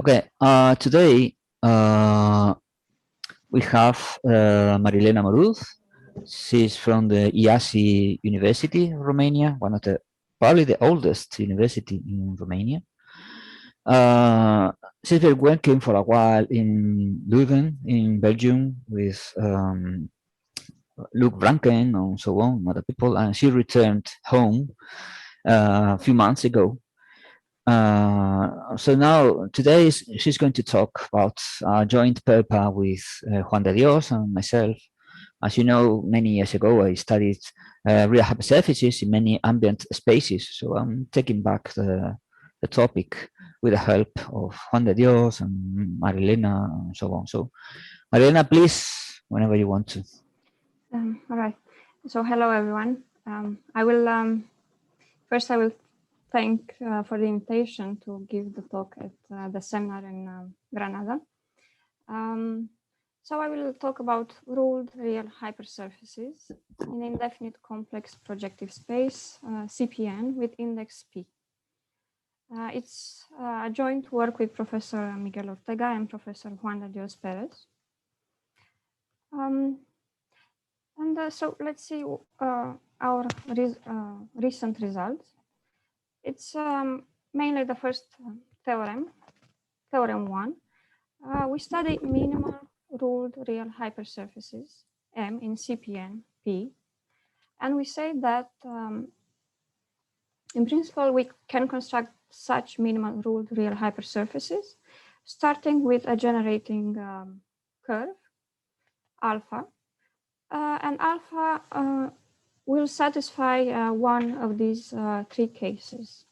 Okay, today we have Marilena Moruz. She's from the Iasi University of Romania, one of the probably the oldest university in Romania. She's been working for a while in Leuven, in Belgium, with Luc Branken and so on, other people, and she returned home a few months ago. So now today she's going to talk about a joint paper with Juan de Dios and myself. As you know, many years ago I studied real hypersurfaces in many ambient spaces. So I'm taking back the topic with the help of Juan de Dios and Marilena and so on. So Marilena, please, whenever you want to. All right. So hello everyone. I will first I will thank for the invitation to give the talk at the seminar in Granada. So I will talk about ruled real hypersurfaces in indefinite complex projective space, CPN, with index P. It's a joint work with Professor Miguel Ortega and Professor Juan de Dios Perez. So let's see our recent results. It's mainly the first theorem 1. We study minimal ruled real hypersurfaces, M, in CPN, P. And we say that in principle, we can construct such minimal ruled real hypersurfaces, starting with a generating curve, alpha. And alpha will satisfy one of these three cases.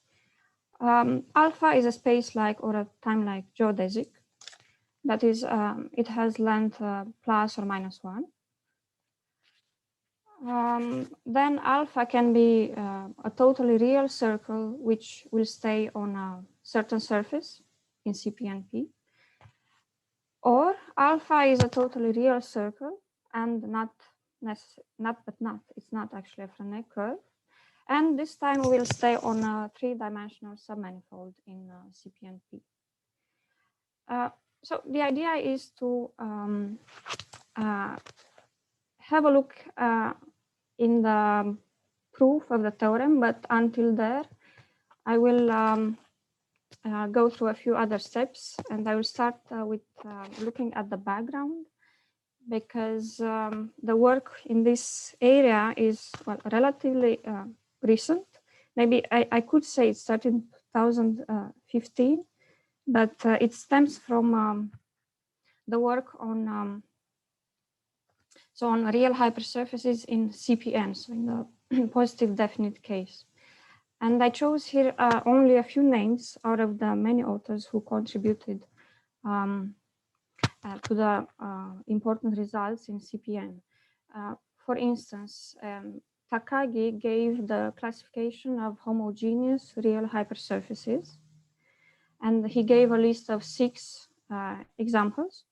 Alpha is a space-like or a time-like geodesic. That is, it has length plus or minus 1. Then alpha can be a totally real circle which will stay on a certain surface in CPNP. Or alpha is a totally real circle and it's not actually a Frenet curve. And this time we will stay on a 3-dimensional submanifold in CPNP. So the idea is to have a look in the proof of the theorem, but until there, I will go through a few other steps, and I will start with looking at the background, because the work in this area is relatively recent. Maybe I could say it started in 2015, but it stems from the work on on real hypersurfaces in CPN, so in the positive definite case. And I chose here only a few names out of the many authors who contributed to the important results in CPN. For instance, Takagi gave the classification of homogeneous real hypersurfaces, and he gave a list of 6 examples.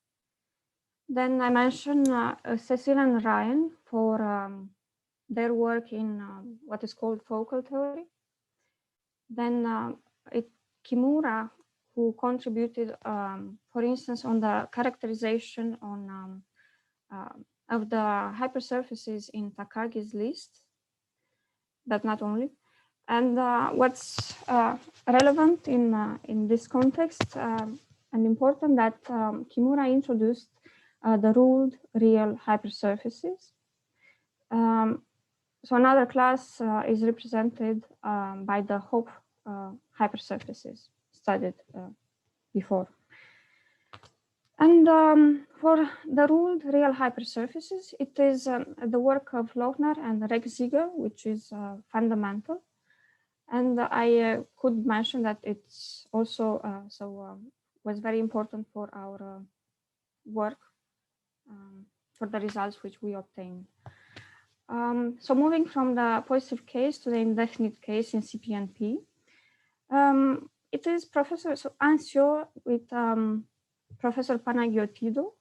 Then I mentioned Cecil and Ryan for their work in what is called focal theory. Then Kimura, who contributed, for instance, on the characterization on of the hypersurfaces in Takagi's list, but not only. And what's relevant in this context and important that Kimura introduced the ruled real hypersurfaces. So another class is represented by the Hopf hypersurfaces studied before. And for the ruled real hypersurfaces, it is the work of Lochner and Rex-Ziegler, which is fundamental. And I could mention that it's also was very important for our work, for the results which we obtained. So moving from the positive case to the indefinite case in CPNP, it is Professor Ancio with Professor Panagiotidou,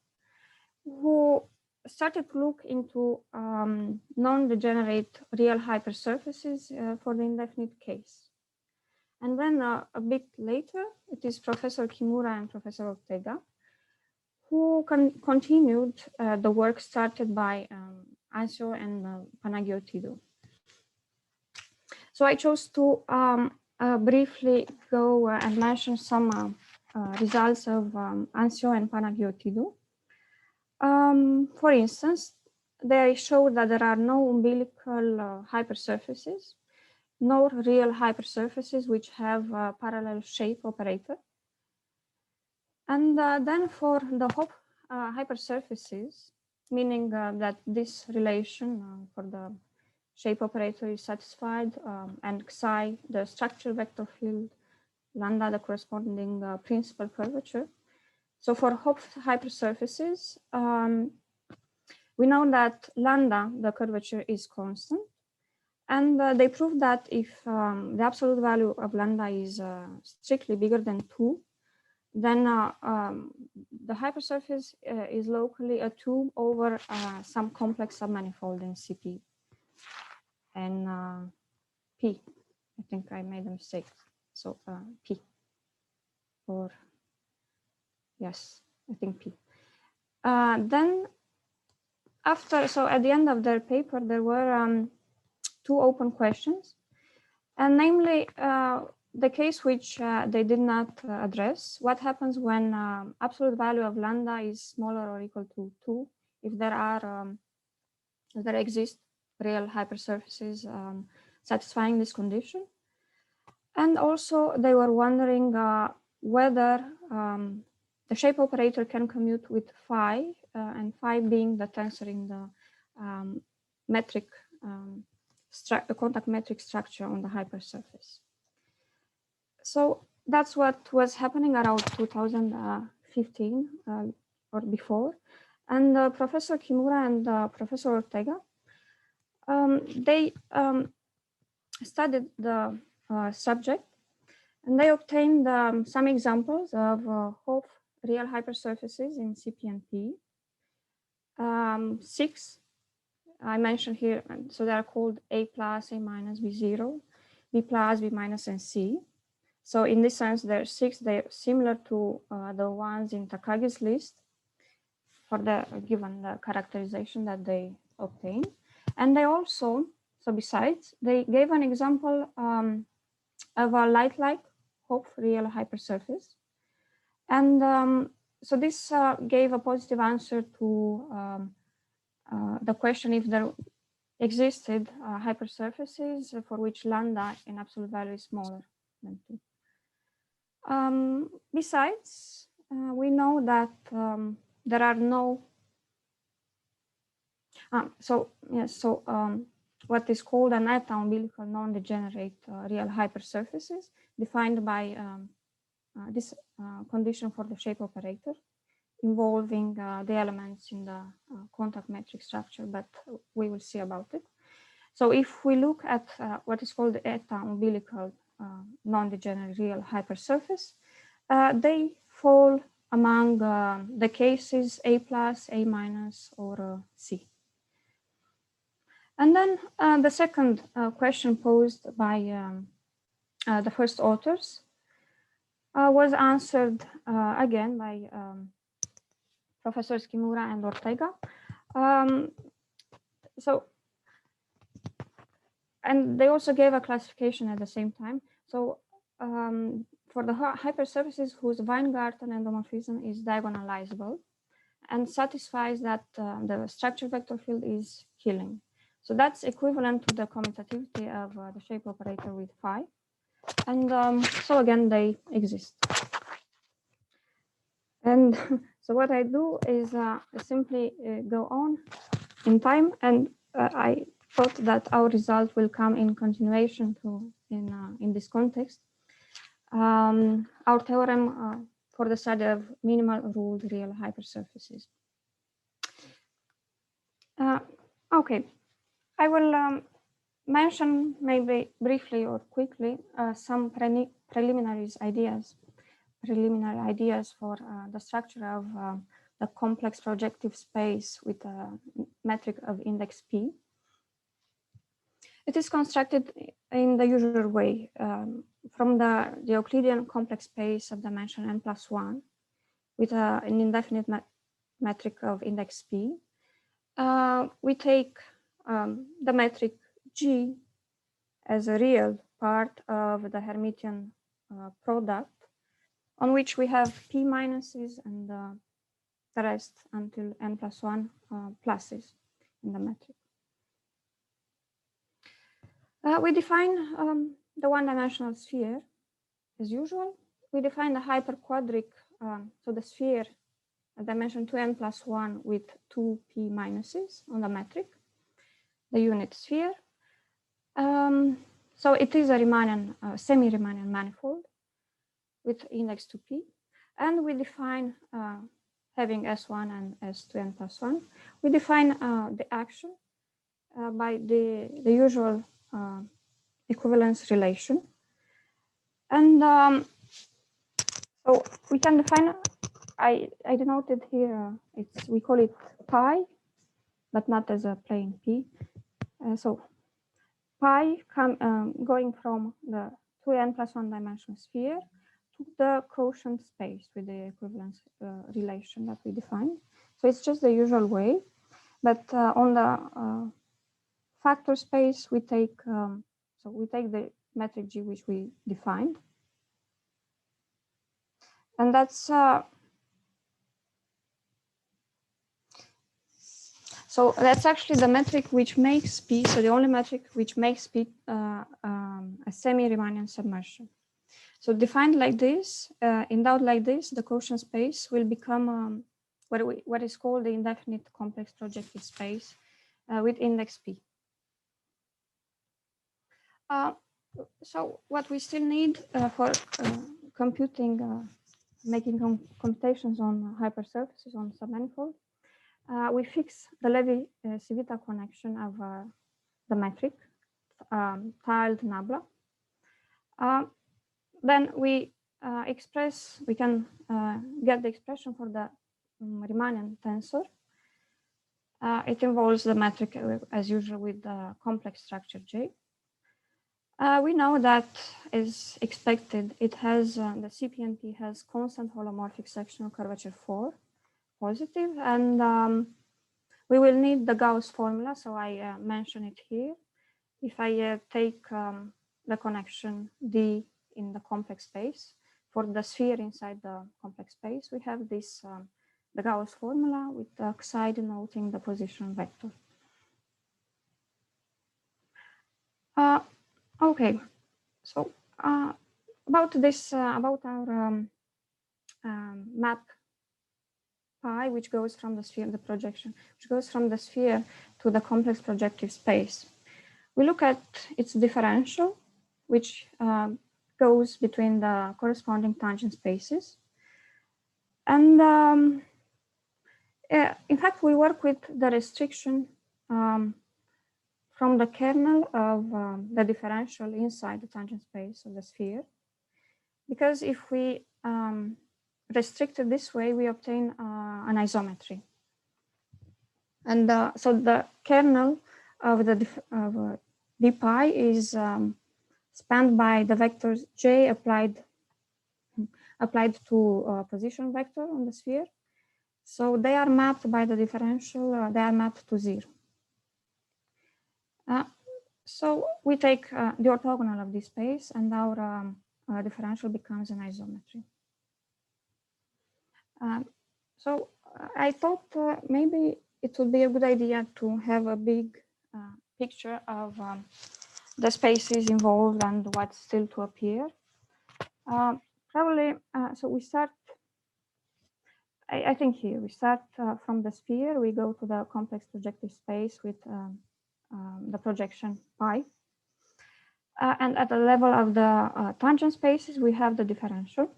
who started to look into non-degenerate real hypersurfaces for the indefinite case. And then a bit later, it is Professor Kimura and Professor Ortega who continued the work started by Ancio and Panagiotidu. So I chose to briefly go and mention some results of Ancio and Panagiotidu. For instance, they show that there are no umbilical hypersurfaces, no real hypersurfaces which have a parallel shape operator. And then for the Hopf hypersurfaces, meaning that this relation for the shape operator is satisfied, and psi, the structure vector field, lambda, the corresponding principal curvature. So for Hopf hypersurfaces, we know that lambda, the curvature, is constant. And they prove that if the absolute value of lambda is strictly bigger than 2, then the hypersurface is locally a 2 over some complex submanifold in CP and P. I think I made a mistake. So P, or yes, I think P. Then after, so at the end of their paper, there were 2 open questions, and namely the case which they did not address: what happens when absolute value of lambda is smaller or equal to 2 if there exist real hypersurfaces satisfying this condition? And also they were wondering whether the shape operator can commute with phi, and phi being the tensor in the metric contact metric structure on the hypersurface. So that's what was happening around 2015 or before. And Professor Kimura and Professor Ortega, they studied the subject, and they obtained some examples of Hopf real hypersurfaces in CPNP. 6 I mentioned here, so they are called A plus, A minus, B0, B plus, B minus, and C. So in this sense, there are 6. They're similar to the ones in Takagi's list for the given the characterization that they obtained. And they also, so besides, they gave an example of a light-like Hopf real hypersurface. And so this gave a positive answer to the question if there existed hypersurfaces for which lambda in absolute value is smaller than 2. Besides, we know that there are no, what is called an eta-umbilical non-degenerate real hypersurfaces, defined by this condition for the shape operator, involving the elements in the contact metric structure, but we will see about it. So if we look at what is called the eta-umbilical non-degenerate real hypersurface, they fall among the cases A plus, A minus, or C. And then the second question posed by the first authors was answered again by Professors Kimura and Ortega. And they also gave a classification at the same time. So for the hypersurfaces whose Weingarten endomorphism is diagonalizable and satisfies that the structure vector field is Killing. So that's equivalent to the commutativity of the shape operator with phi. And so again, they exist. And so what I do is simply go on in time, and I thought that our result will come in continuation to in this context. Our theorem for the study of minimal ruled real hypersurfaces. Okay, I will mention maybe briefly or quickly some preliminary ideas for the structure of the complex projective space with a metric of index P. It is constructed in the usual way from the Euclidean complex space of dimension n+1 with an indefinite metric of index p. We take the metric G as a real part of the Hermitian product, on which we have p minuses and the rest until n+1 pluses in the metric. We define the one-dimensional sphere as usual. We define the hyperquadric, so the sphere at dimension 2n+1 with 2 p minuses on the metric, the unit sphere. So it is a Riemannian, semi-Riemannian manifold with index 2p, and we define having S1 and S2n+1. We define the action by the usual equivalence relation. And so we can define, I denoted here, we call it pi, but not as a plane p. So pi going from the 2n+1 dimensional sphere to the quotient space with the equivalence relation that we defined. So it's just the usual way, but on the factor space we take the metric G which we defined, and that's so that's actually the metric which makes P, so the only metric which makes P a semi-Riemannian submersion. So defined like this, endowed like this, the quotient space will become what is called the indefinite complex projective space with index P. So what we still need for computing, making computations on hypersurfaces on submanifold, we fix the Levi-Civita connection of the metric, tiled nabla. Then we can get the expression for the Riemannian tensor. It involves the metric as usual with the complex structure J. We know that, as expected, it has the CPNP has constant holomorphic sectional curvature 4, positive, and we will need the Gauss formula, so I mention it here. If I take the connection D in the complex space for the sphere inside the complex space, we have this the Gauss formula with the xi denoting the position vector. Okay, so about this, about our map pi, which goes from the sphere, the projection, which goes from the sphere to the complex projective space. We look at its differential, which goes between the corresponding tangent spaces. And in fact, we work with the restriction from the kernel of the differential inside the tangent space of the sphere. Because if we restrict it this way, we obtain an isometry. And so the kernel of the d pi is spanned by the vectors j applied to a position vector on the sphere. So they are mapped by the differential, they are mapped to 0. So we take the orthogonal of this space, and our differential becomes an isometry. So I thought maybe it would be a good idea to have a big picture of the spaces involved and what's still to appear. Probably, so we start, I think here, we start from the sphere, we go to the complex projective space with the projection pi. And at the level of the tangent spaces, we have the differential.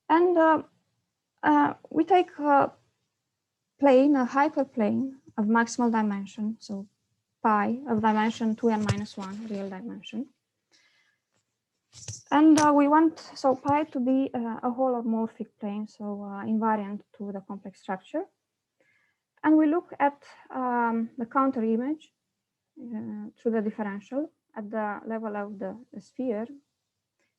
And we take a plane, a hyperplane of maximal dimension, so pi of dimension 2n-1, real dimension. And we want, so pi to be a holomorphic plane, so invariant to the complex structure. And we look at the counter image through the differential at the level of the sphere.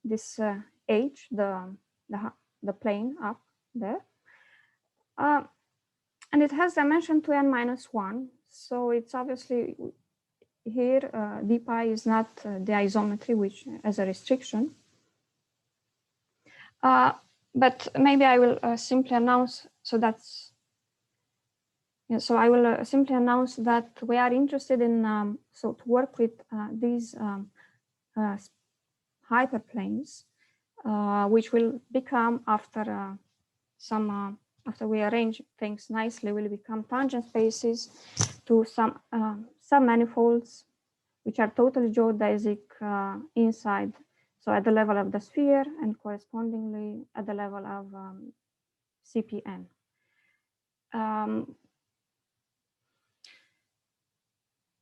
This h, the plane up there, and it has dimension 2n minus 1. So it's obviously here d pi is not the isometry, which as a restriction. But maybe I will simply announce. So that's so I will simply announce that we are interested in so to work with these hyperplanes, which will become after after we arrange things nicely, will become tangent spaces to some submanifolds, which are totally geodesic inside. So at the level of the sphere and correspondingly at the level of CPN.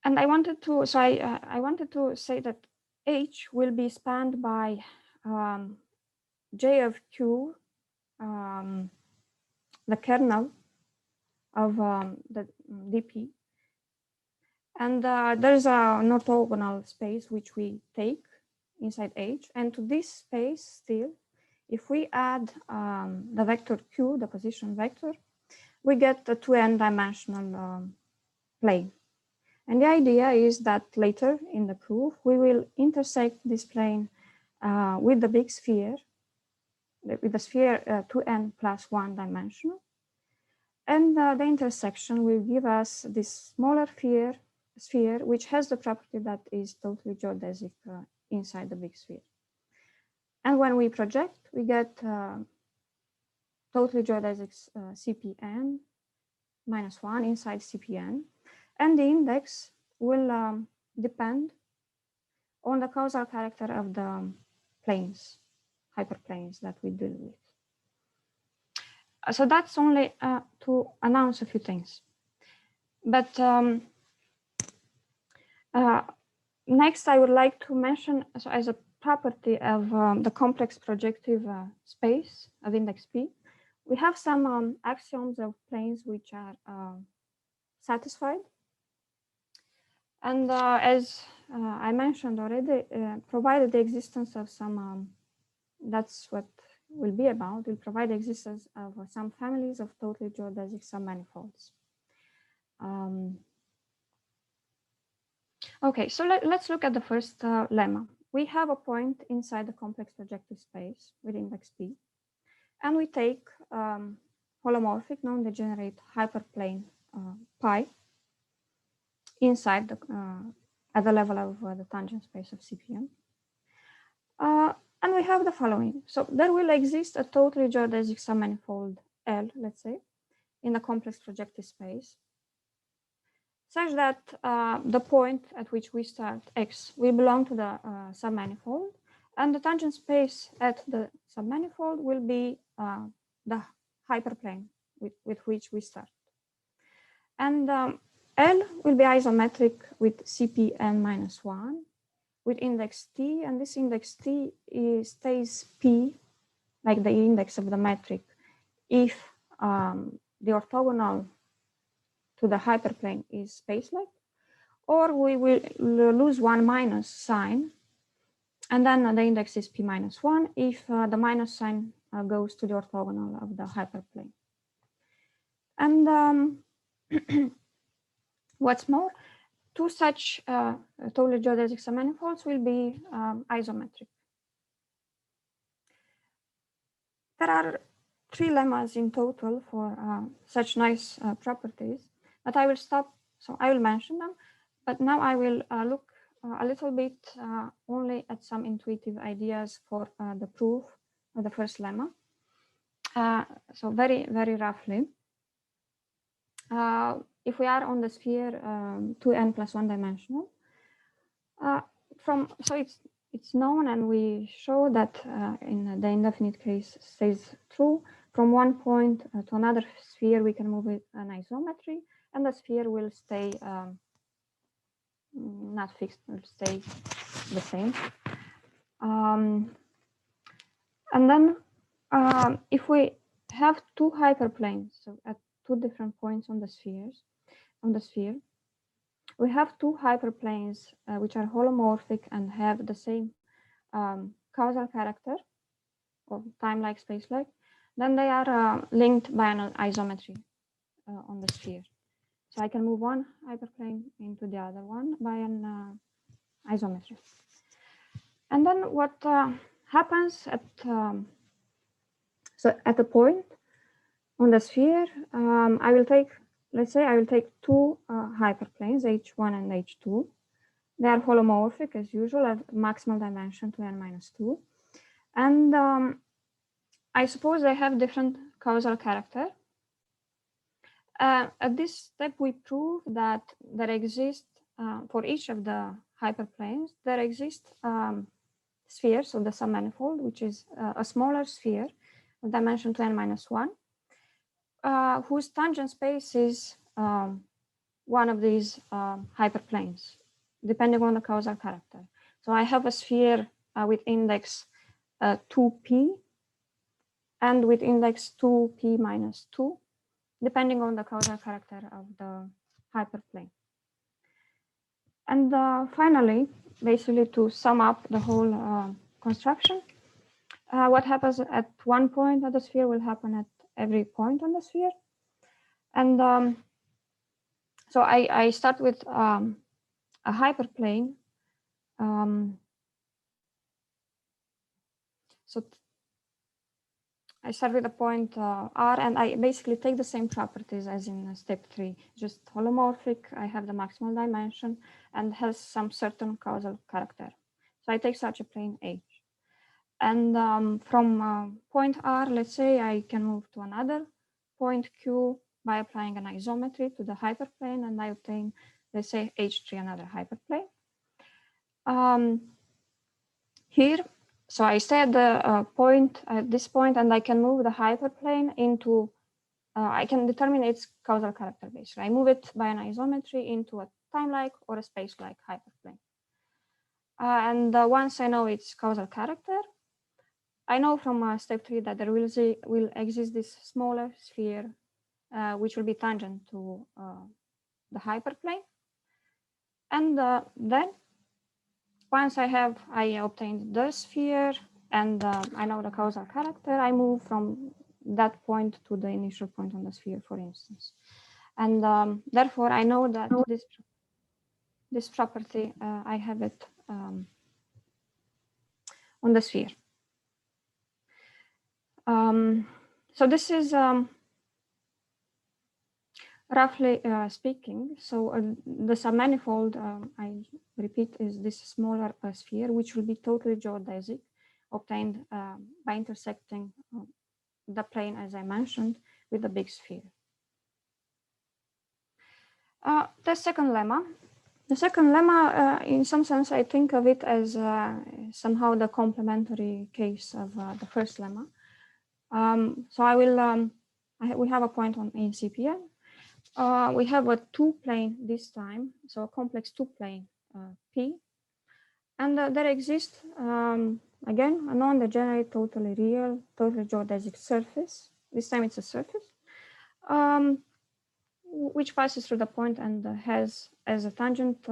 And I wanted to, so I wanted to say that H will be spanned by J of Q, the kernel of the dp, and there's an orthogonal space which we take inside H, and to this space still, if we add the vector q, the position vector, we get a 2n dimensional plane. And the idea is that later in the proof we will intersect this plane with the big sphere, with the sphere 2n plus 1 dimensional. And the intersection will give us this smaller sphere, which has the property that is totally geodesic inside the big sphere. And when we project, we get totally geodesic CPN minus 1 inside CPN. And the index will depend on the causal character of the planes, hyperplanes that we deal with. So that's only to announce a few things. But next, I would like to mention, so as a property of the complex projective space of index P, we have some axioms of planes which are satisfied. And as I mentioned already, provided the existence of some, that's what will be about, will provide the existence of some families of totally geodesic submanifolds. Okay, so let's look at the first lemma. We have a point inside the complex projective space with index P, and we take holomorphic non-degenerate hyperplane pi inside the at the level of the tangent space of CPN. And we have the following. So there will exist a totally geodesic submanifold L, let's say, in the complex projective space, such that the point at which we start X will belong to the submanifold, and the tangent space at the submanifold will be the hyperplane with which we start. And L will be isometric with CPN minus 1 with index T, and this index T stays P, like the index of the metric, if the orthogonal to the hyperplane is spacelike, or we will lose one minus sign, and then the index is P minus 1 if the minus sign goes to the orthogonal of the hyperplane. And what's more, two such totally geodesic submanifolds will be isometric. There are 3 lemmas in total for such nice properties, but I will stop, so I will mention them, but now I will look a little bit only at some intuitive ideas for the proof of the first lemma. So very, very roughly, if we are on the sphere 2n plus 1 dimensional, so it's known, and we show that in the indefinite case stays true. From one point to another sphere, we can move with an isometry, and the sphere will stay not fixed, will stay the same. And then if we have 2 hyperplanes, so at 2 different points on the sphere, we have two hyperplanes which are holomorphic and have the same causal character, or time-like, space-like, then they are linked by an isometry on the sphere. So I can move one hyperplane into the other one by an isometry. And then what happens at a point on the sphere, I will take, let's say I will take two hyperplanes, H1 and H2. They are holomorphic as usual at maximal dimension 2n-2. And I suppose they have different causal character. At this step, we prove that there exists, for each of the hyperplanes, there exists spheres of the submanifold, which is a smaller sphere of dimension 2n-1, whose tangent space is one of these hyperplanes, depending on the causal character. So I have a sphere with index 2p and with index 2p-2, depending on the causal character of the hyperplane. And finally, basically to sum up the whole construction, what happens at one point of the sphere will happen at every point on the sphere. And so I start with a hyperplane. So I start with a point R, and I basically take the same properties as in step 3, just holomorphic. I have the maximal dimension and has some certain causal character. So I take such a plane H. And from point R, let's say I can move to another point Q by applying an isometry to the hyperplane, and I obtain, let's say, H3, another hyperplane. Here, so I stay at the point, at this point, and I can move the hyperplane into, I can determine its causal character basically. I move it by an isometry into a time-like or a space-like hyperplane. And once I know its causal character, I know from step 3 that there will exist this smaller sphere, which will be tangent to the hyperplane. And then once I obtained the sphere and I know the causal character, I move from that point to the initial point on the sphere, for instance. And therefore, I know that this property, I have it on the sphere. So this is roughly speaking. So the submanifold, I repeat, is this smaller sphere, which will be totally geodesic, obtained by intersecting the plane, as I mentioned, with the big sphere. The second lemma. The second lemma, in some sense, I think of it as somehow the complementary case of the first lemma. So I will, we have a point in CPN. We have a two-plane this time, so a complex two-plane P. And there exists, again, a non-degenerate, totally real, totally geodesic surface. This time it's a surface, which passes through the point and has as a tangent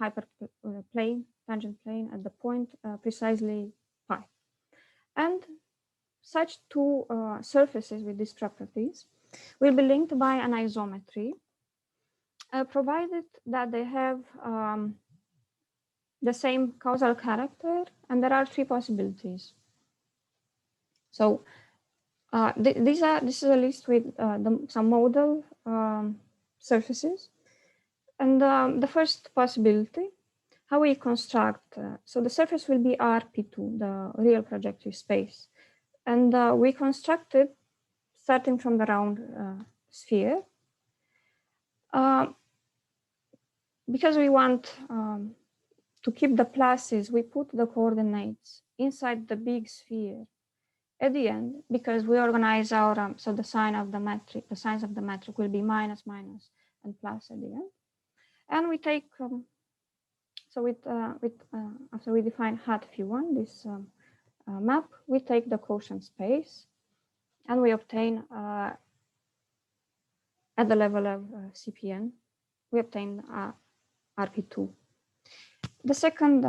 hyperplane, tangent plane at the point precisely pi. And such two surfaces with these properties will be linked by an isometry, provided that they have the same causal character, and there are three possibilities. So this is a list with some model surfaces, and the first possibility, how we construct, so the surface will be RP2, the real projective space, and we constructed starting from the round sphere, because we want to keep the pluses, we put the coordinates inside the big sphere at the end, because we organize our, so the sign of the metric, the signs of the metric will be minus, minus, and plus at the end. And we take, so after we define hat phi1, this map, we take the quotient space, and we obtain at the level of CPN we obtain RP2. The second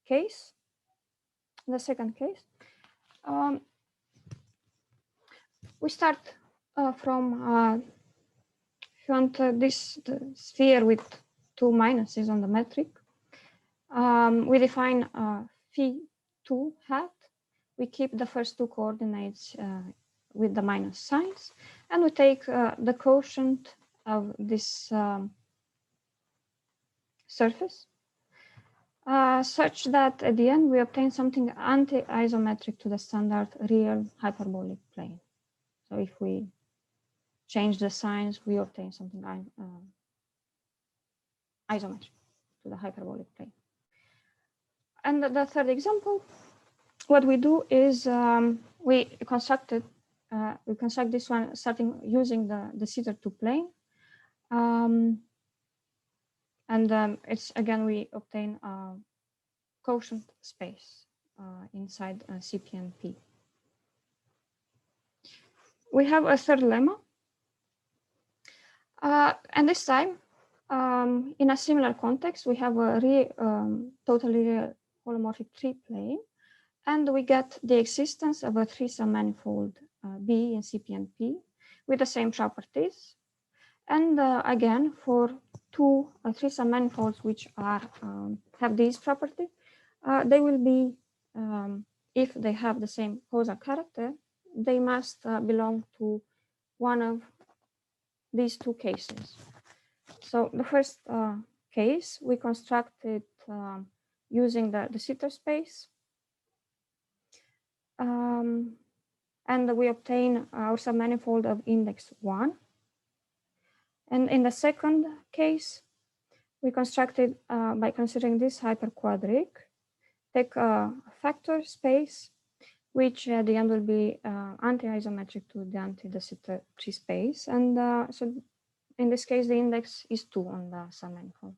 case, we start from if you want the sphere with two minuses on the metric. We define phi2 hat. We keep the first two coordinates with the minus signs, and we take the quotient of this surface such that at the end we obtain something anti-isometric to the standard real hyperbolic plane. So if we change the signs, we obtain something isometric to the hyperbolic plane. And the third example, what we do is we construct this one starting using the theta2 plane. It's again, we obtain a quotient space inside CPNP. We have a third lemma. And this time, in a similar context, we have a totally real holomorphic tree plane, and we get the existence of a three-sum manifold B in CPNP with the same properties. And again, for two three-sum manifolds which are have these properties, they will be, if they have the same causal character, they must belong to one of these two cases. So the first case, we constructed using the theta space. And we obtain our submanifold of index 1. And in the second case, we constructed by considering this hyperquadric, take a factor space, which at the end will be anti-isometric to the de Sitter tree space. And so in this case, the index is 2 on the submanifold.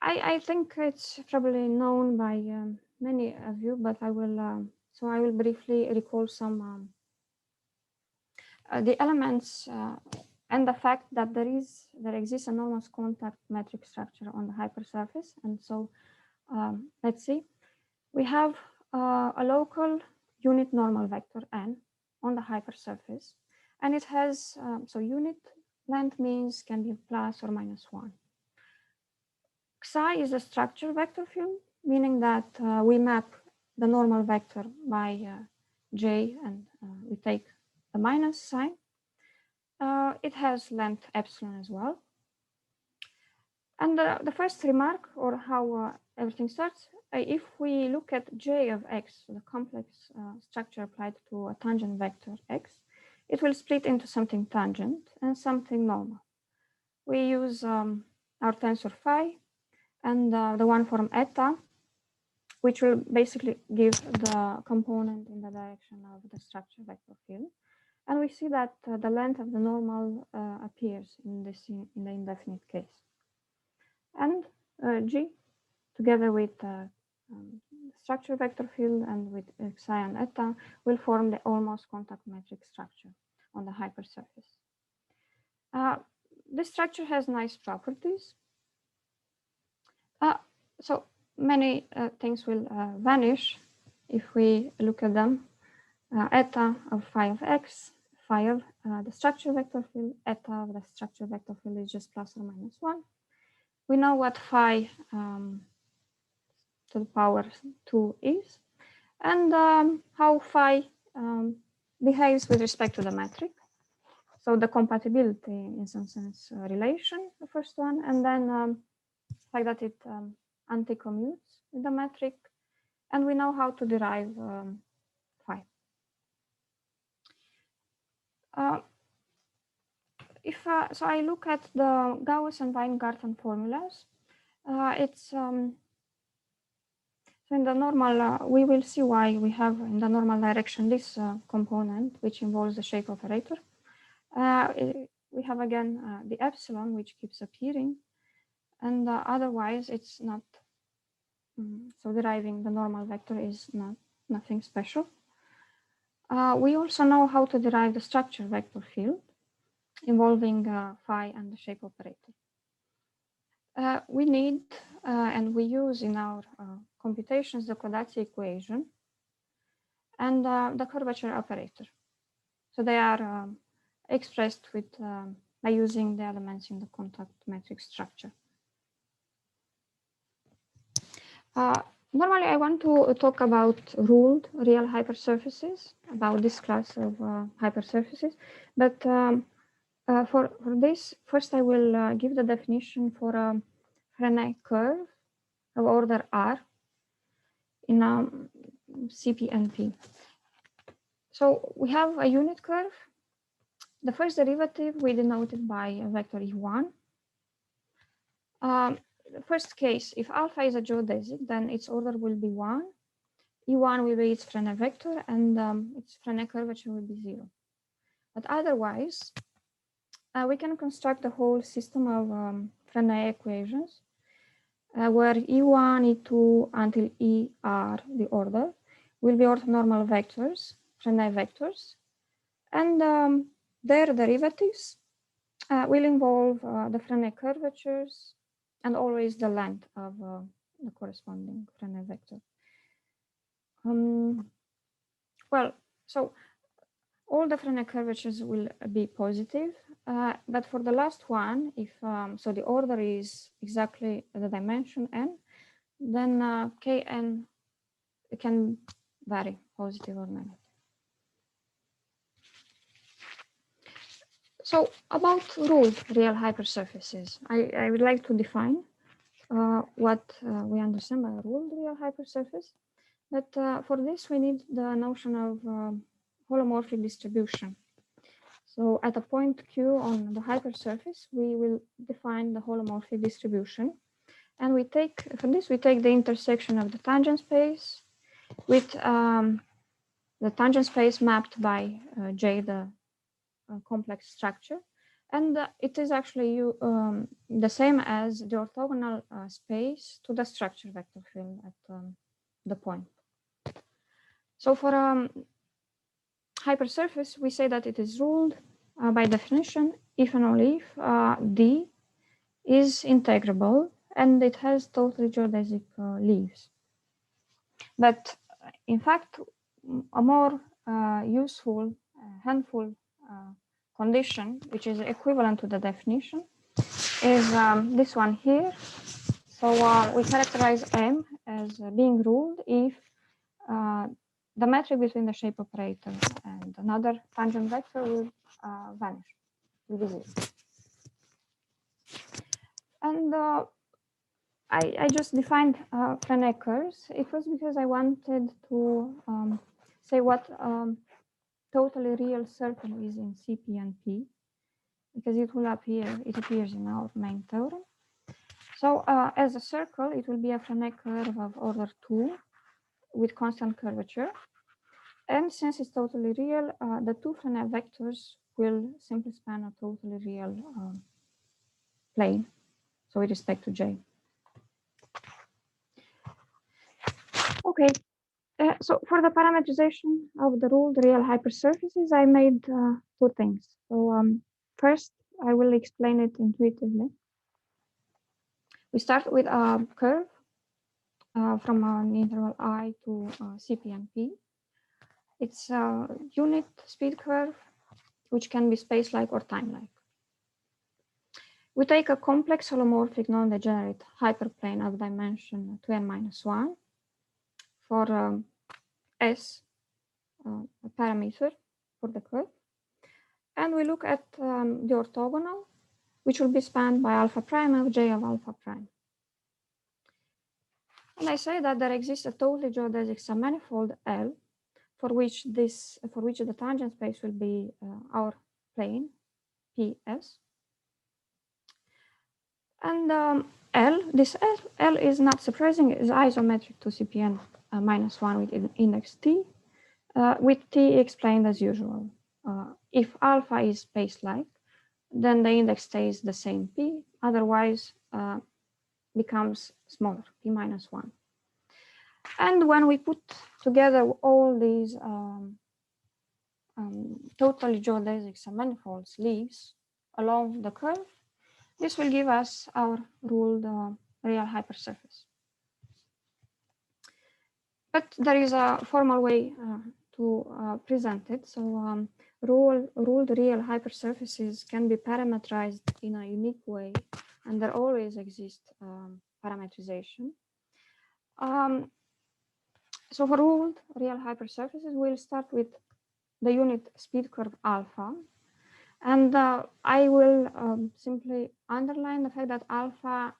I think it's probably known by many of you, but I will briefly recall some the elements and the fact that there exists an enormous contact metric structure on the hypersurface. And so let's see, we have a local unit normal vector n on the hypersurface, and it has so unit length means can be plus or minus 1. Xi is a structure vector field, meaning that we map the normal vector by J, and we take the minus sign. It has length epsilon as well. And the first remark, or how everything starts, if we look at J of x, the complex structure applied to a tangent vector x, it will split into something tangent and something normal. We use our tensor phi and the one form eta, which will basically give the component in the direction of the structure vector field. And we see that the length of the normal appears in the indefinite case. And G, together with the structure vector field and with Xi and eta, will form the almost contact metric structure on the hypersurface. This structure has nice properties. So many things will vanish if we look at them. Eta of phi of x, phi of the structure vector field, eta of the structure vector field is just plus or minus 1. We know what phi to the power 2 is, and how phi behaves with respect to the metric. So the compatibility, in some sense, relation, the first one, and then like that it anti-commutes with the metric, and we know how to derive phi. So I look at the Gauss and Weingarten formulas. It's so in the normal, we will see why we have in the normal direction this component, which involves the shape operator. We have again the epsilon, which keeps appearing, and otherwise it's not. So deriving the normal vector is nothing special. We also know how to derive the structure vector field. involving phi and the shape operator. We need and we use in our computations the Kodati equation and the curvature operator. So they are expressed with by using the elements in the contact matrix structure. Normally, I want to talk about ruled real hypersurfaces, about this class of hypersurfaces. But for this, first I will give the definition for a Frenet curve of order R in CPNP. So we have a unit curve. The first derivative we denoted by a vector E1. The first case, if alpha is a geodesic, then its order will be 1. E1 will be its Frenet vector, and its Frenet curvature will be 0. But otherwise, we can construct a whole system of Frenet equations where E1, E2 until ER, the order, will be orthonormal vectors, Frenet vectors, and their derivatives will involve the Frenet curvatures and always the length of the corresponding Frenet vector. Well, so all the Frenet curvatures will be positive, but for the last one, if so the order is exactly the dimension n, then Kn can vary, positive or negative. So about ruled real hypersurfaces, I would like to define what we understand by a ruled real hypersurface. But for this, we need the notion of holomorphic distribution. So at a point Q on the hypersurface, we will define the holomorphic distribution. And we take, for this, we take the intersection of the tangent space with the tangent space mapped by J, the complex structure. And it is actually the same as the orthogonal space to the structure vector field at the point. So for hypersurface, we say that it is ruled by definition if and only if D is integrable and it has totally geodesic leaves. But in fact, a more useful, handful condition, which is equivalent to the definition, is this one here. So we characterize M as being ruled if the metric between the shape operator and another tangent vector will vanish, will be zero. And I just defined Frenet curves. It was because I wanted to say what totally real circle is in CP and P, because it will appear, it appears in our main theorem. So as a circle, it will be a Frenet curve of order 2 with constant curvature. And since it's totally real, the two Frenet vectors will simply span a totally real plane, so with respect to J. Okay, so for the parametrization of the ruled real hypersurfaces, I made two things. So first, I will explain it intuitively. We start with a curve from an interval I to CP and P. It's a unit speed curve, which can be space-like or time-like. We take a complex holomorphic non-degenerate hyperplane of dimension 2n-1 for S, a parameter for the curve. And we look at the orthogonal, which will be spanned by alpha prime of J of alpha prime. And I say that there exists a totally geodesic submanifold L for which the tangent space will be our plane PS. And this L is not surprising, is isometric to CPN -1 with index T, with T explained as usual. If alpha is space-like, then the index stays the same P, otherwise becomes smaller, P -1. And when we put together all these totally geodesic submanifolds leaves, along the curve, this will give us our ruled real hypersurface. But there is a formal way to present it. So ruled real hypersurfaces can be parameterized in a unique way, and there always exists parametrization. So for ruled real hypersurfaces, we'll start with the unit speed curve alpha. And I will simply underline the fact that alpha,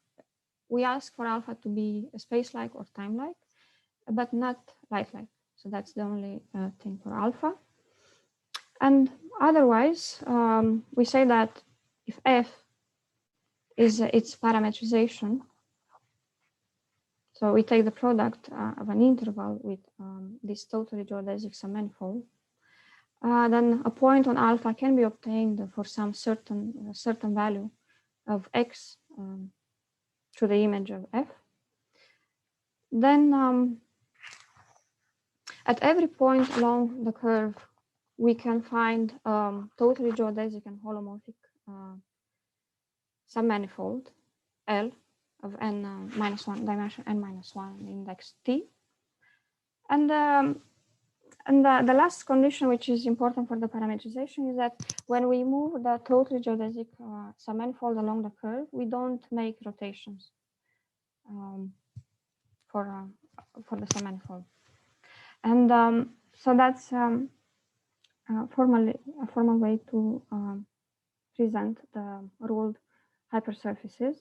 we ask for alpha to be space-like or time-like, but not light-like. So that's the only thing for alpha. And otherwise, we say that if f is its parametrization, so we take the product of an interval with this totally geodesic submanifold, then a point on alpha can be obtained for some certain value of x through the image of f. Then at every point along the curve, we can find totally geodesic and holomorphic submanifold L of n minus 1 dimension n minus 1 index t. And the last condition, which is important for the parametrization, is that when we move the totally geodesic submanifold along the curve, we don't make rotations for the submanifold. And so that's a formal way to present the ruled hypersurfaces.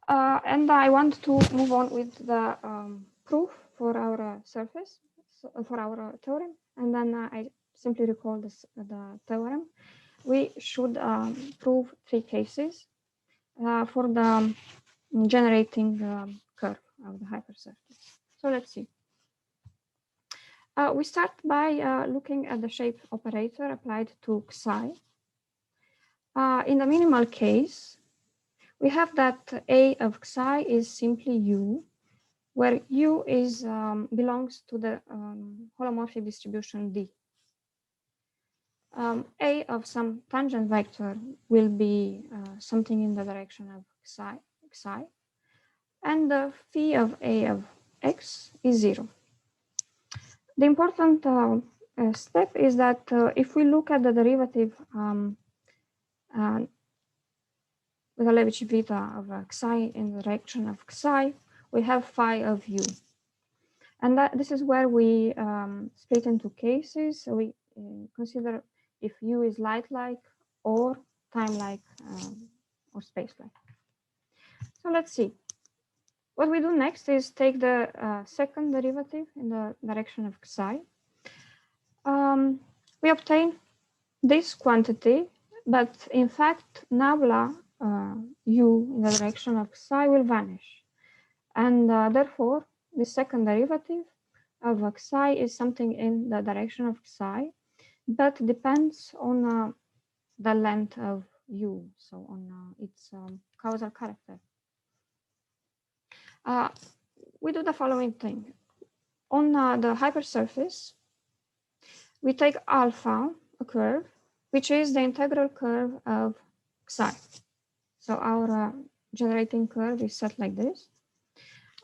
And I want to move on with the proof for our surface, for our theorem. And then I simply recall the theorem. We should prove 3 cases for the generating curve of the hypersurface. So let's see. We start by looking at the shape operator applied to Xi. In the minimal case, we have that A of Xi is simply U, where U is belongs to the holomorphic distribution D. A of some tangent vector will be something in the direction of Xi, and the phi of A of X is 0. The important step is that if we look at the derivative with a Levitch beta of Xi in the direction of Xi, we have phi of U. And this is where we split into cases. So we consider if U is light-like or time-like or space-like. So let's see. What we do next is take the second derivative in the direction of Xi. We obtain this quantity, but in fact, nabla U in the direction of Xi will vanish. And therefore, the second derivative of Xi is something in the direction of Xi, but depends on the length of U, so on its causal character. We do the following thing. On the hypersurface, we take alpha, a curve, which is the integral curve of Xi. So our generating curve is set like this.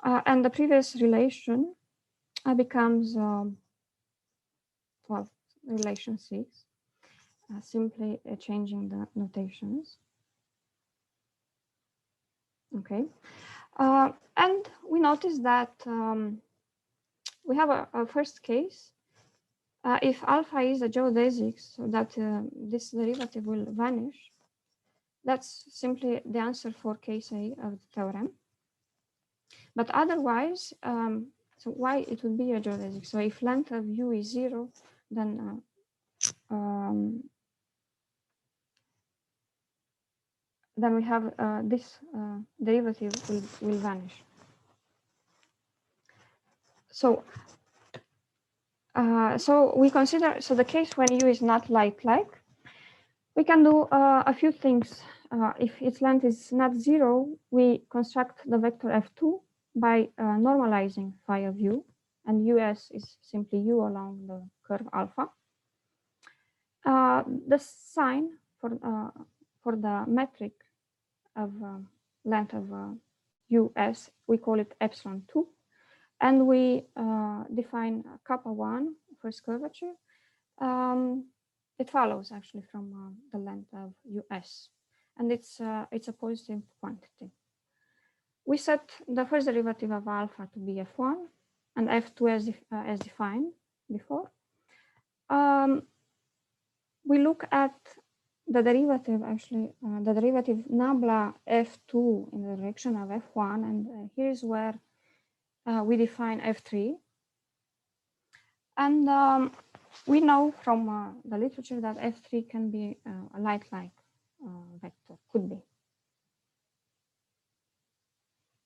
And the previous relation becomes, well, relation 6, simply changing the notations. Okay. And we notice that we have a first case. If alpha is a geodesic, so that this derivative will vanish, that's simply the answer for case A of the theorem. But otherwise, so why it would be a geodesic? So if length of U is 0, then we have this derivative will vanish. So so we consider, so the case when U is not light-like, we can do a few things. If its length is not 0, we construct the vector F2 by normalizing phi of U, and US is simply U along the curve alpha. The sign for the metric of length of US, we call it epsilon2, and we define kappa 1 first curvature. It follows actually from the length of US, and it's a positive quantity. We set the first derivative of alpha to be f1 and f2 as defined before. We look at the derivative, actually, the derivative nabla f2 in the direction of f1, and here's where we define f3. And we know from the literature that f3 can be a light-like vector, could be.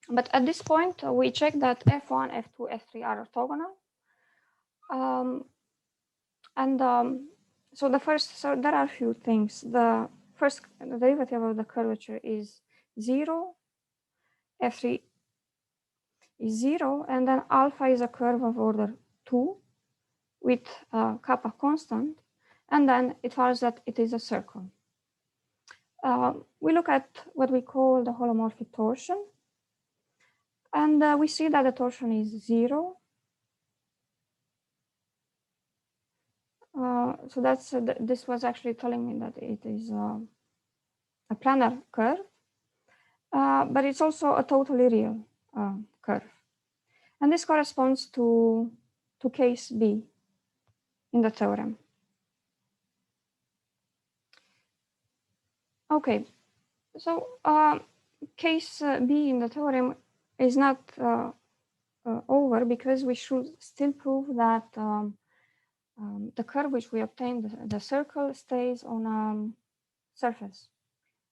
But at this point, we check that f1, f2, f3 are orthogonal. So there are a few things. The first, the derivative of the curvature is 0. F3 is 0, and then alpha is a curve of order 2 with kappa constant, and then it follows that it is a circle. We look at what we call the holomorphic torsion, and we see that the torsion is 0. So that's this was actually telling me that it is a planar curve, but it's also a totally real curve, and this corresponds to case B in the theorem. Okay, so case B in the theorem is not over, because we should still prove that the curve which we obtained, the circle, stays on a surface,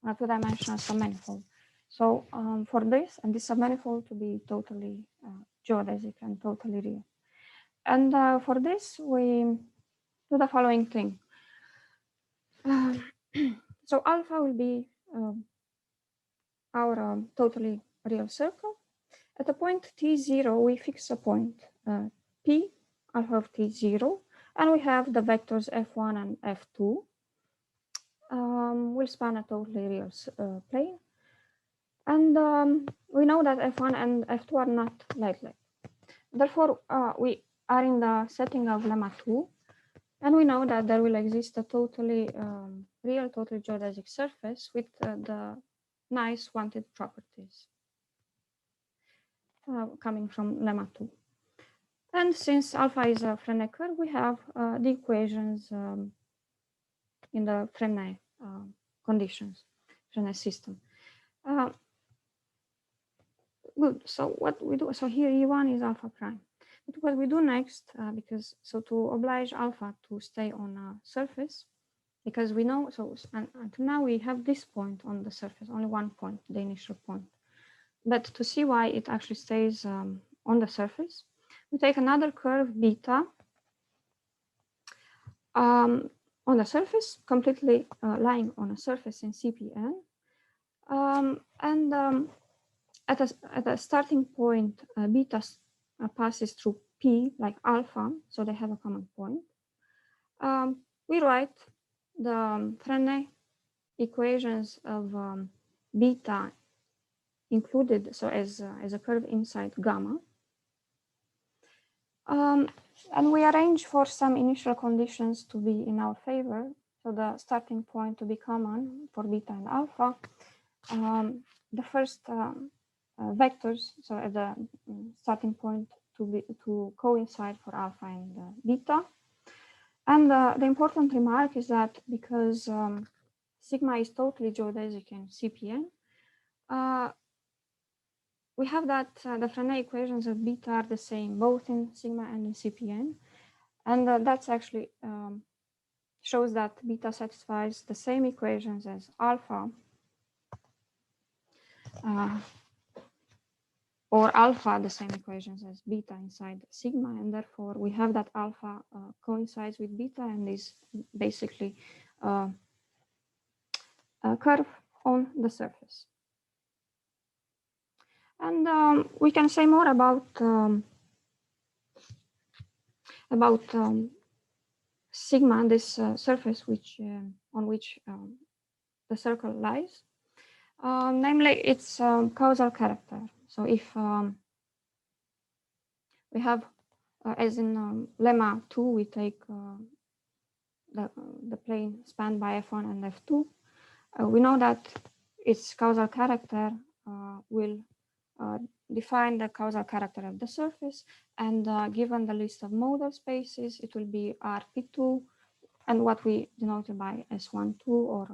on a two-dimensional submanifold. So for this and this submanifold to be totally geodesic and totally real. And for this, we do the following thing. So alpha will be our totally real circle. At the point t0, we fix a point p, alpha of t0, and we have the vectors f1 and f2. Will span a totally real plane. And we know that f1 and f2 are not light-like. Therefore, we are in the setting of lemma 2, and we know that there will exist a totally real, totally geodesic surface with the nice wanted properties coming from lemma 2. And since alpha is a Frenet curve, we have the equations in the Frenet conditions, Frenet system. Good. So what we do, so here E1 is alpha prime. But what we do next, because so to oblige alpha to stay on a surface, because we know, so until now we have this point on the surface, only one point, the initial point. But to see why it actually stays on the surface, we take another curve beta on the surface, completely lying on a surface in CPN, at a starting point, beta passes through P like alpha, so they have a common point. We write the Frenet equations of beta included, so as a curve inside gamma. And we arrange for some initial conditions to be in our favor, so the starting point to be common for beta and alpha. The first vectors, so at the starting point to coincide for alpha and beta. And the important remark is that because sigma is totally geodesic in CPN, we have that the Frenet equations of beta are the same, both in sigma and in CPN. And that's actually shows that beta satisfies the same equations as alpha, or alpha the same equations as beta inside sigma, and therefore we have that alpha coincides with beta and is basically a curve on the surface. And we can say more about sigma, this surface which on which the circle lies, namely its causal character. So if we have, as in lemma 2, we take the plane spanned by F1 and F2, we know that its causal character will define the causal character of the surface, and given the list of modal spaces, it will be RP2 and what we denoted by S12 or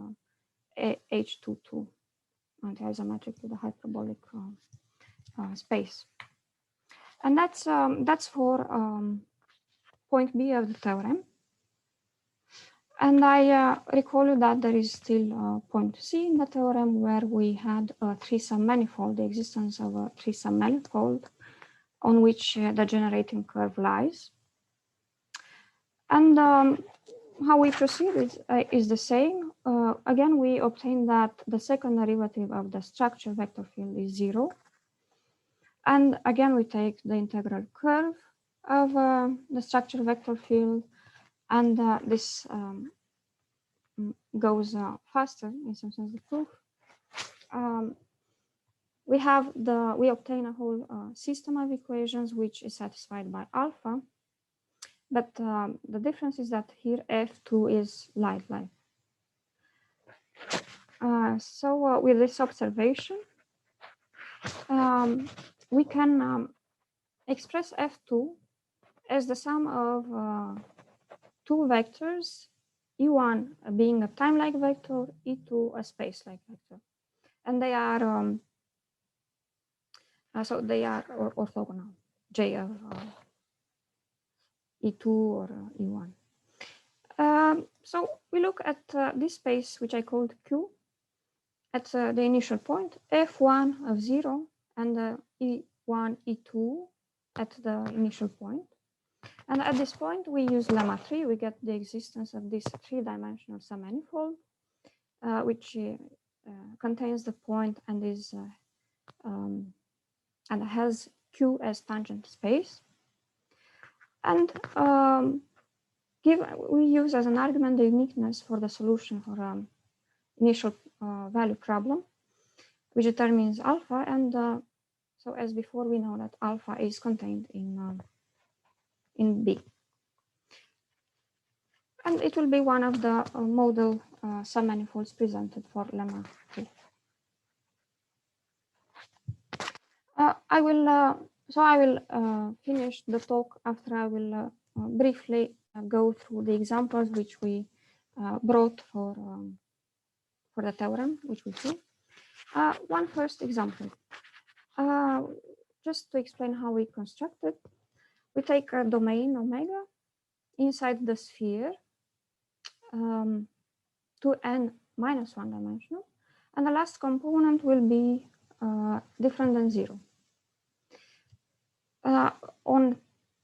H22, anti-isometric to the hyperbolic space. And that's for point B of the theorem. And I recall you that there is still point C in the theorem, where we had a three-sum manifold, the existence of a three-sum manifold on which the generating curve lies. And how we proceed is the same. Again, we obtain that the second derivative of the structure vector field is 0. And again, we take the integral curve of the structure vector field, and this goes faster, in some sense, the proof. We obtain a whole system of equations which is satisfied by alpha, but the difference is that here F2 is light. So with this observation, we can express F2 as the sum of two vectors, E1 being a time-like vector, E2 a space-like vector. And they are, so they are orthogonal, J of E2 or E1. So we look at this space, which I called Q, at the initial point, F1 of 0, and E1, E2 at the initial point. And at this point, we use lemma 3. We get the existence of this three-dimensional submanifold, which contains the point and is and has Q as tangent space. And we use as an argument the uniqueness for the solution for initial value problem, which determines alpha. And so, as before, we know that alpha is contained in B. And it will be one of the modal submanifolds presented for lemma 3. I will finish the talk after I will briefly go through the examples which we brought for the theorem, which we see. One first example, just to explain how we construct it. We take a domain omega inside the sphere, 2n minus 1 dimensional, and the last component will be different than 0. On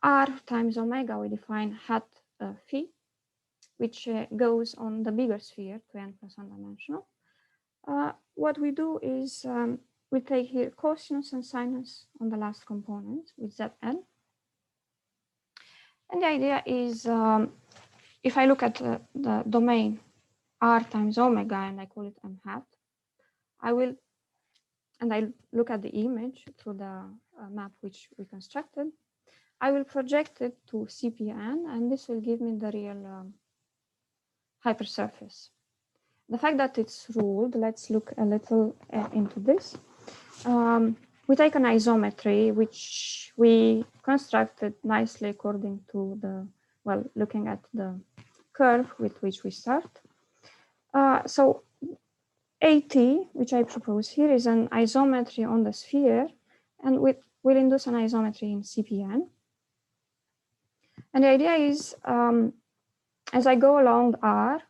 r times omega, we define hat phi, which goes on the bigger sphere, 2n plus 1 dimensional. What we do is we take here cosinus and sinus on the last component with Zn. And the idea is, if I look at the domain r times omega, and I call it m hat, I look at the image through the map which we constructed, I will project it to CPN, and this will give me the real hypersurface. The fact that it's ruled, let's look a little into this. We take an isometry, which we constructed nicely according to the, well, looking at the curve with which we start. So AT, which I propose here, is an isometry on the sphere, and will induce an isometry in CPN. And the idea is, as I go along R,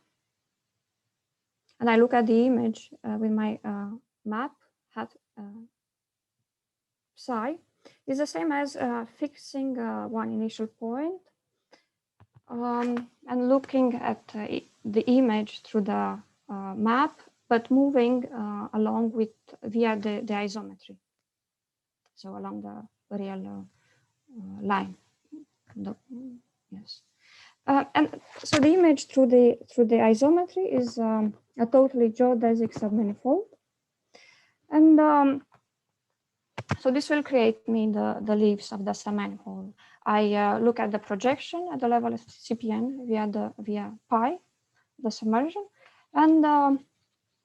and I look at the image with my map hat psi, is the same as fixing one initial point and looking at the image through the map, but moving along with via the isometry. So along the real line. Yes. And so the image through the isometry is a totally geodesic submanifold, and so this will create me the leaves of the submanifold. I look at the projection at the level of CPN via pi, the submersion, and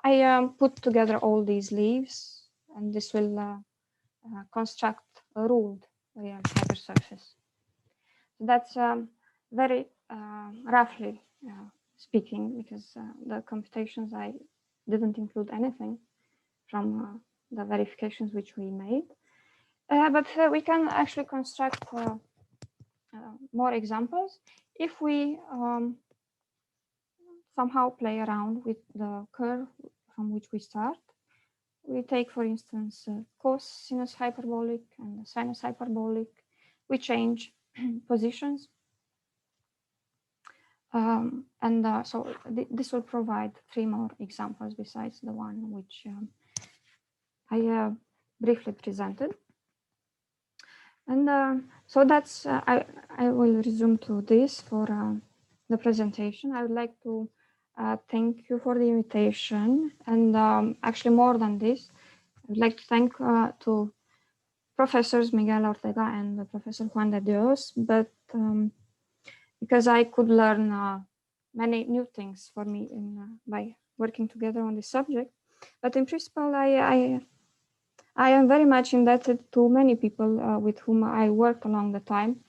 I put together all these leaves, and this will construct a ruled real hypersurface. So that's very roughly speaking, because the computations I didn't include anything from the verifications which we made. But we can actually construct more examples if we somehow play around with the curve from which we start. We take, for instance, cosinus hyperbolic and sinus hyperbolic. We change positions. So this will provide 3 more examples besides the one which I briefly presented. And so that's, I will resume to this for the presentation. I would like to thank you for the invitation. And actually more than this, I would like to thank to Professors Miguel Ortega and Professor Juan de Dios, but because I could learn many new things for me by working together on this subject. But in principle, I am very much indebted to many people with whom I worked along the time.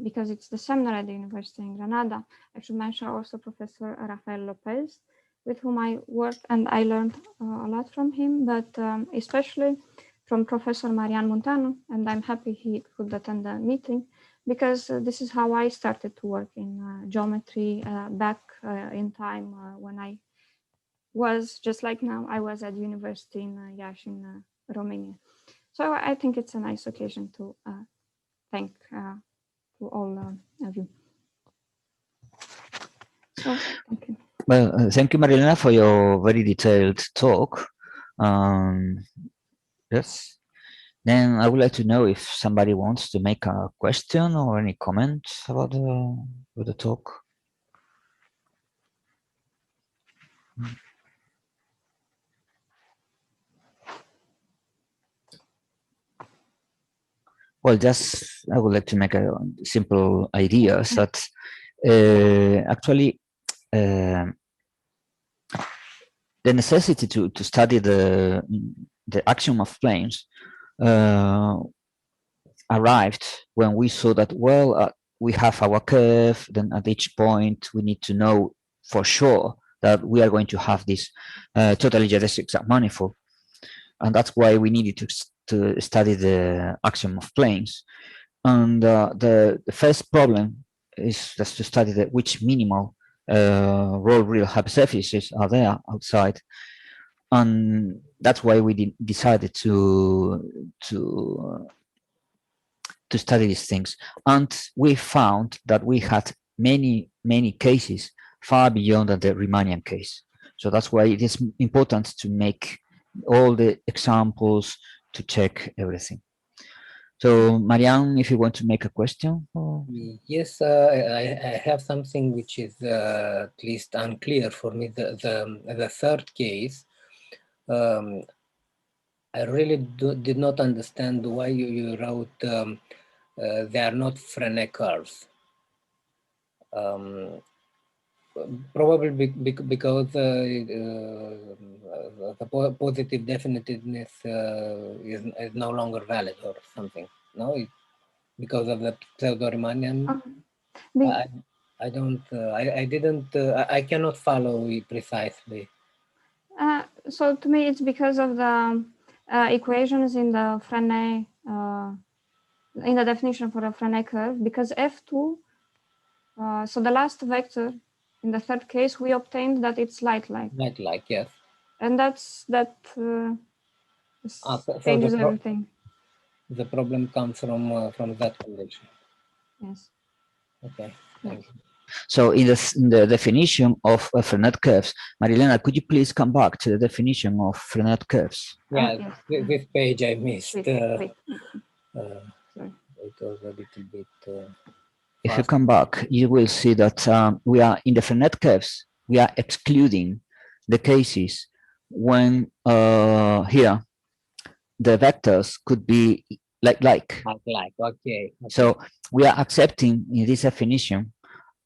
Because it's the seminar at the University in Granada, I should mention also Professor Rafael Lopez, with whom I worked, and I learned a lot from him, but especially from Professor Marian Montano, and I'm happy he could attend the meeting, because this is how I started to work in geometry back in time when I was, just like now, I was at university in Iasi in Romania. So I think it's a nice occasion to thank to all of you. So, thank you. Well, thank you, Marilena, for your very detailed talk. Yes. Then I would like to know if somebody wants to make a question or any comments about the talk. Well, just I would like to make a simple ideas that actually the necessity to study the axiom of planes arrived when we saw that, well, we have our curve, then at each point we need to know for sure that we are going to have this totally geodesic submanifold, and that's why we needed to study the axiom of planes. And the first problem is just to study which minimal roll real hypersurfaces are there outside, and that's why we decided to study these things. And we found that we had many cases far beyond the Riemannian case. So that's why it is important to make all the examples to check everything. So, Marianne, if you want to make a question? Or... Yes, I have something which is at least unclear for me. The third case, I really did not understand why you wrote they are not Frenet curves. Probably because the positive definiteness is no longer valid or something. No, because of the pseudo-Riemannian. I don't. I cannot follow it precisely. So to me, it's because of the equations in the Frenet, in the definition for a Frenet curve, because F2. So the last vector in the third case, we obtained that it's light-like. Light-like, yes. And changes everything. The problem comes from that condition. Yes. Okay. Thank you. So in the definition of Frenet curves, Marilena, could you please come back to the definition of Frenet curves? Yeah, yes. This page I missed. Sorry. was a little bit if you come back, you will see that we are in the finite curves. We are excluding the cases when here the vectors could be like. Okay. So we are accepting in this definition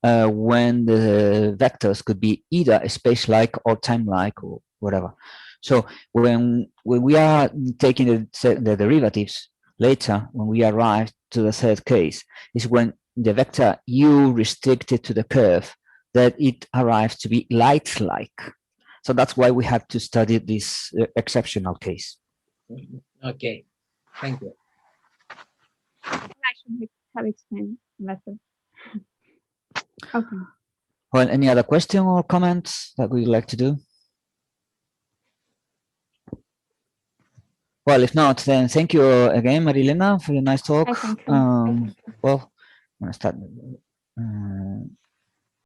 when the vectors could be either space-like or time-like or whatever. So when we are taking the derivatives later, when we arrive to the third case, is when the vector u restricted to the curve, that it arrives to be light-like. So that's why we have to study this exceptional case. Okay, thank you. I should have explained better. Okay. Well, any other question or comments that we'd like to do? Well, if not, then thank you again, Marilena, for your nice talk. Thank you. Well, I'm gonna start.